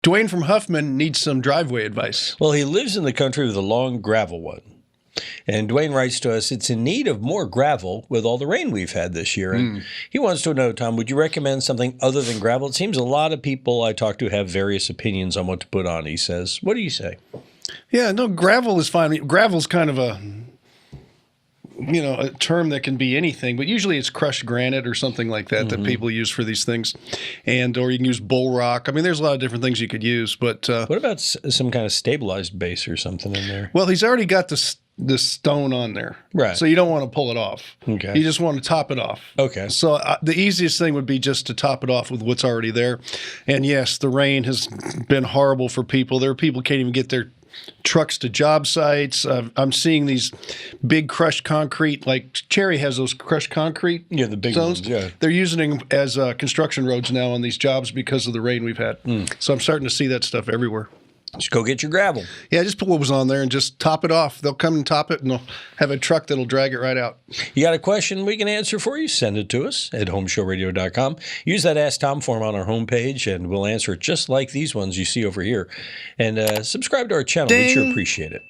Dwayne from Huffman needs some driveway advice. Well, he lives in the country with a long gravel one. And Dwayne writes to us, it's in need of more gravel with all the rain we've had this year. And he wants to know, Tom, would you recommend something other than gravel? It seems a lot of people I talk to have various opinions on what to put on, he says. What do you say? Yeah, no, gravel is fine. Gravel's kind of a term that can be anything, but usually it's crushed granite or something like that that people use for these things. Or you can use bull rock. I mean, there's a lot of different things you could use. But what about some kind of stabilized base or something in there? Well, he's already got this stone on there. Right. So you don't want to pull it off. Okay. You just want to top it off. Okay. So the easiest thing would be just to top it off with what's already there. And yes, the rain has been horrible for people. There are people who can't even get their trucks to job sites. I'm seeing these big crushed concrete, like Cherry has those crushed concrete. Yeah, the big zones. ones, yeah. They're using them as construction roads now on these jobs because of the rain we've had. So I'm starting to see that stuff everywhere. Just go get your gravel. Yeah, just put what was on there and just top it off. They'll come and top it, and they'll have a truck that'll drag it right out. You got a question we can answer for you? Send it to us at HomeShowRadio.com. Use that Ask Tom form on our homepage, and we'll answer it just like these ones you see over here. And subscribe to our channel. Ding. We sure appreciate it.